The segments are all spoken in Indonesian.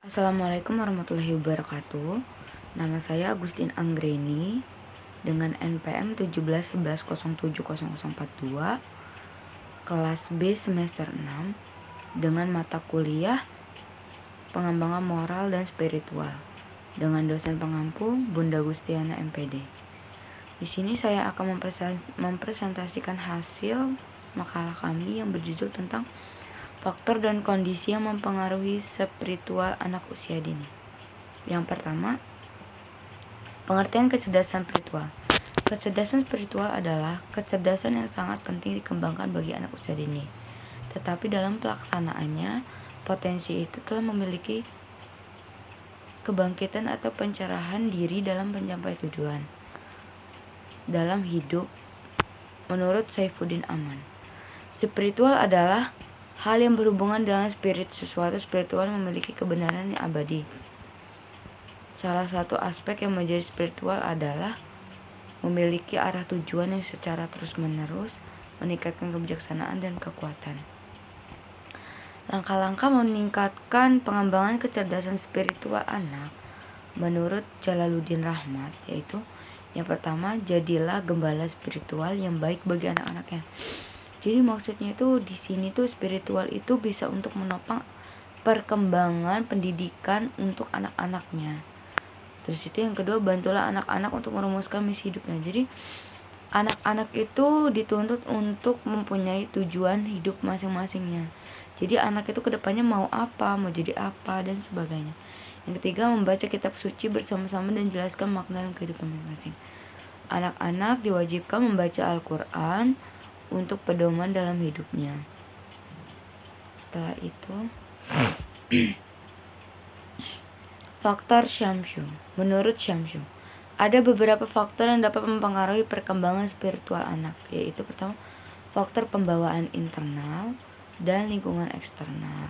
Assalamualaikum warahmatullahi wabarakatuh. Nama saya Agustin Anggreni dengan NPM 1711070042, kelas B semester 6 dengan mata kuliah Pengembangan Moral dan Spiritual dengan dosen pengampu Bunda Gustiana MPD. Di sini saya akan mempresentasikan hasil makalah kami yang berjudul tentang faktor dan kondisi yang mempengaruhi spiritual anak usia dini. Yang pertama, pengertian kecerdasan spiritual. Kecerdasan spiritual adalah kecerdasan yang sangat penting dikembangkan bagi anak usia dini. Tetapi dalam pelaksanaannya, potensi itu telah memiliki kebangkitan atau pencerahan diri dalam mencapai tujuan dalam hidup menurut Saifuddin Aman. Spiritual adalah hal yang berhubungan dengan spirit. Sesuatu spiritual memiliki kebenaran yang abadi. Salah satu aspek yang menjadi spiritual adalah memiliki arah tujuan yang secara terus-menerus meningkatkan kebijaksanaan dan kekuatan. Langkah-langkah meningkatkan pengembangan kecerdasan spiritual anak menurut Jalaluddin Rahmat yaitu yang pertama, jadilah gembala spiritual yang baik bagi anak-anaknya. Jadi maksudnya itu di sini tuh spiritual itu bisa untuk menopang perkembangan pendidikan untuk anak-anaknya. Terus itu yang kedua, bantulah anak-anak untuk merumuskan misi hidupnya. Jadi anak-anak itu dituntut untuk mempunyai tujuan hidup masing-masingnya. Jadi anak itu kedepannya mau apa, mau jadi apa, dan sebagainya. Yang ketiga, membaca kitab suci bersama-sama dan jelaskan makna dan kehidupan masing-masing. Anak-anak diwajibkan membaca Al-Quran untuk pedoman dalam hidupnya. Setelah itu, faktor Syamsu. Menurut Syamsu, ada beberapa faktor yang dapat mempengaruhi perkembangan spiritual anak, yaitu pertama, faktor pembawaan internal dan lingkungan eksternal.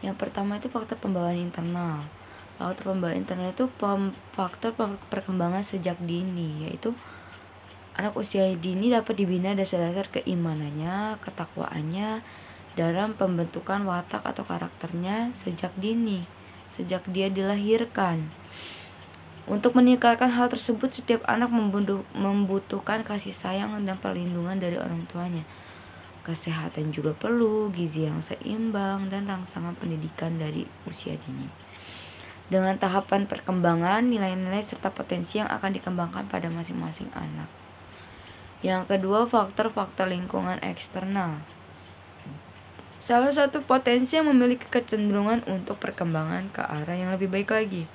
Yang pertama itu faktor pembawaan internal. Faktor pembawaan internal itu faktor perkembangan sejak dini, yaitu anak usia dini dapat dibina dasar-dasar keimanannya, ketakwaannya dalam pembentukan watak atau karakternya sejak dini, sejak dia dilahirkan. Untuk meningkatkan hal tersebut, setiap anak membutuhkan kasih sayang dan perlindungan dari orang tuanya. Kesehatan juga perlu, gizi yang seimbang, dan rangsangan pendidikan dari usia dini. Dengan tahapan perkembangan, nilai-nilai serta potensi yang akan dikembangkan pada masing-masing anak. Yang kedua, faktor-faktor lingkungan eksternal. Salah satu potensi yang memiliki kecenderungan untuk perkembangan ke arah yang lebih baik lagi.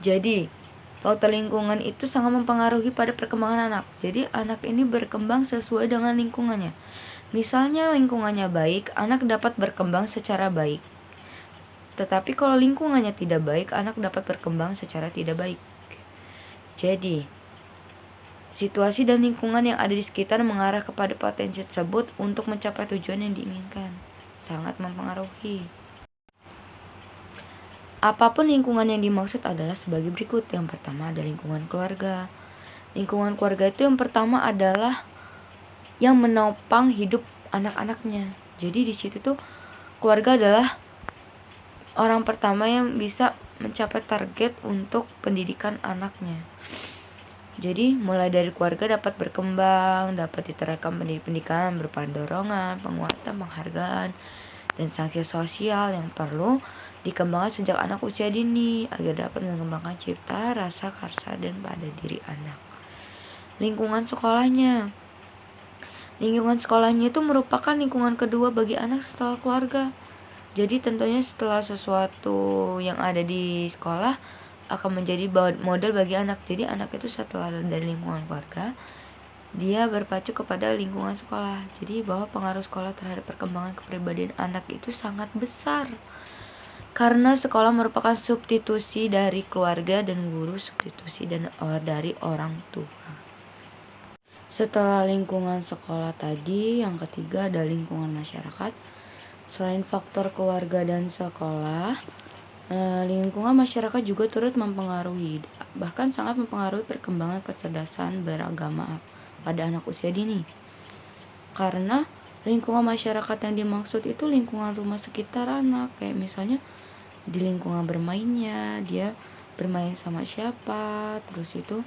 Jadi, faktor lingkungan itu sangat mempengaruhi pada perkembangan anak. Jadi, anak ini berkembang sesuai dengan lingkungannya. Misalnya lingkungannya baik, anak dapat berkembang secara baik. Tetapi kalau lingkungannya tidak baik, anak dapat berkembang secara tidak baik. Jadi, situasi dan lingkungan yang ada di sekitar mengarah kepada potensi tersebut untuk mencapai tujuan yang diinginkan. Sangat mempengaruhi. Apapun lingkungan yang dimaksud adalah sebagai berikut. Yang pertama ada lingkungan keluarga. Lingkungan keluarga itu yang pertama adalah yang menopang hidup anak-anaknya. Jadi di situ tuh keluarga adalah orang pertama yang bisa mencapai target untuk pendidikan anaknya. Jadi mulai dari keluarga dapat berkembang, dapat diterapkan pendidikan berupa dorongan, penguatan, penghargaan, dan sanksi sosial yang perlu dikembangkan sejak anak usia dini agar dapat mengembangkan cipta, rasa, karsa, dan pada diri anak. Lingkungan sekolahnya. Lingkungan sekolahnya itu merupakan lingkungan kedua bagi anak setelah keluarga. Jadi tentunya setelah sesuatu yang ada di sekolah akan menjadi model bagi anak. Jadi anak itu setelah dari lingkungan keluarga, dia berpacu kepada lingkungan sekolah. Jadi bahwa pengaruh sekolah terhadap perkembangan kepribadian anak itu sangat besar. Karena sekolah merupakan substitusi dari keluarga dan guru, substitusi dari orang tua. Setelah lingkungan sekolah tadi, yang ketiga ada lingkungan masyarakat. Selain faktor keluarga dan sekolah, lingkungan masyarakat juga turut mempengaruhi, bahkan sangat mempengaruhi perkembangan kecerdasan beragama pada anak usia dini. Karena Lingkungan masyarakat yang dimaksud itu lingkungan rumah sekitar anak, kayak misalnya di lingkungan bermainnya, dia bermain sama siapa, terus itu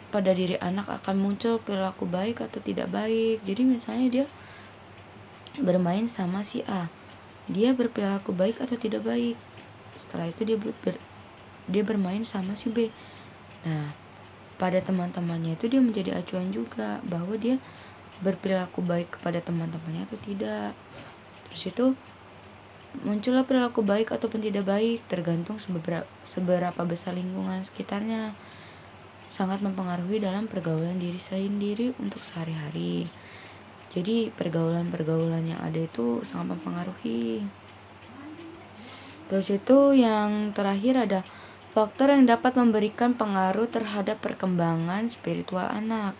pada diri anak akan muncul perilaku baik atau tidak baik. Jadi misalnya dia bermain sama si A, dia berperilaku baik atau tidak baik. Setelah itu dia bermain sama si B. Nah, pada teman-temannya itu dia menjadi acuan juga bahwa dia berperilaku baik kepada teman-temannya atau tidak. Terus itu muncullah perilaku baik ataupun tidak baik tergantung seberapa besar lingkungan sekitarnya, sangat mempengaruhi dalam pergaulan diri sendiri untuk sehari-hari. Jadi pergaulan-pergaulan yang ada itu sangat mempengaruhi. Terus itu yang terakhir ada faktor yang dapat memberikan pengaruh terhadap perkembangan spiritual anak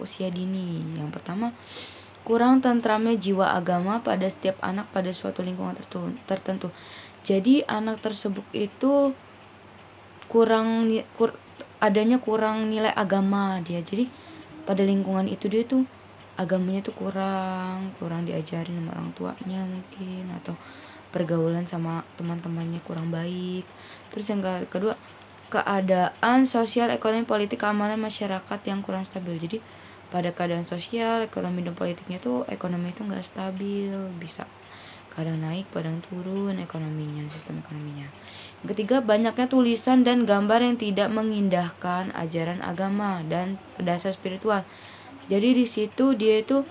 usia dini. Yang pertama, kurang tentramnya jiwa agama pada setiap anak pada suatu lingkungan tertentu. Jadi anak tersebut itu adanya kurang nilai agama dia. Jadi pada lingkungan itu dia tuh agamanya tuh kurang diajarin sama orang tuanya mungkin, atau pergaulan sama teman-temannya kurang baik. Terus yang kedua, keadaan sosial, ekonomi, politik, keamanan masyarakat yang kurang stabil. Jadi pada keadaan sosial, ekonomi dan politiknya tuh ekonomi itu nggak stabil, bisa kadang naik, kadang turun ekonominya, sistem ekonominya. Yang ketiga, banyaknya tulisan dan gambar yang tidak mengindahkan ajaran agama dan dasar spiritual. Jadi di situ dia itu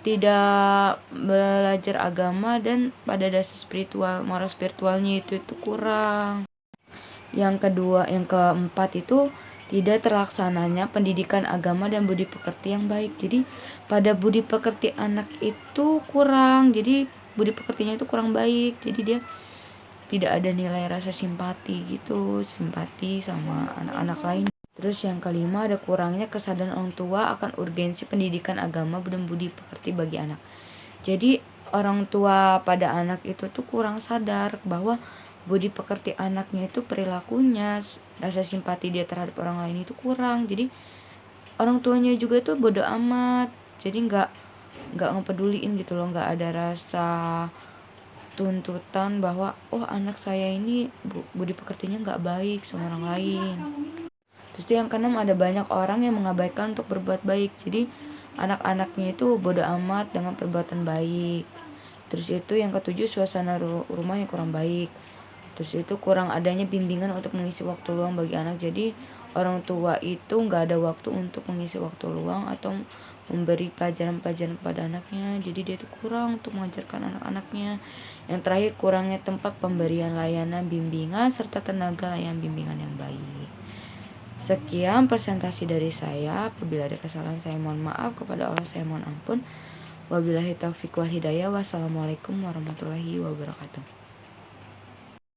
tidak belajar agama dan pada dasar spiritual, moral spiritualnya itu kurang. Yang keempat itu tidak terlaksananya pendidikan agama dan budi pekerti yang baik. Jadi pada budi pekerti anak itu kurang, jadi budi pekertinya itu kurang baik, jadi dia tidak ada nilai rasa simpati gitu, simpati sama anak-anak lain. Terus yang kelima, ada kurangnya kesadaran orang tua akan urgensi pendidikan agama dan budi pekerti bagi anak. Jadi orang tua pada anak itu tuh kurang sadar bahwa budi pekerti anaknya itu perilakunya, rasa simpati dia terhadap orang lain itu kurang. Jadi orang tuanya juga tuh bodoh amat, jadi nggak ngepeduliin gitu loh, nggak ada rasa tuntutan bahwa oh anak saya ini budi pekertinya nggak baik sama orang lain. Terus yang keenam, ada banyak orang yang mengabaikan untuk berbuat baik. Jadi anak-anaknya itu bodoh amat dengan perbuatan baik. Terus itu yang ketujuh, suasana rumah yang kurang baik. Terus itu kurang adanya bimbingan untuk mengisi waktu luang bagi anak. Jadi orang tua itu nggak ada waktu untuk mengisi waktu luang atau memberi pelajaran-pelajaran kepada anaknya. Jadi dia itu kurang untuk mengajarkan anak-anaknya. Yang terakhir, kurangnya tempat pemberian layanan bimbingan serta tenaga layanan bimbingan yang baik. Sekian presentasi dari saya. Apabila ada kesalahan saya mohon maaf, kepada Allah saya mohon ampun. Wabillahi taufiq wal hidayah. Wassalamualaikum warahmatullahi wabarakatuh.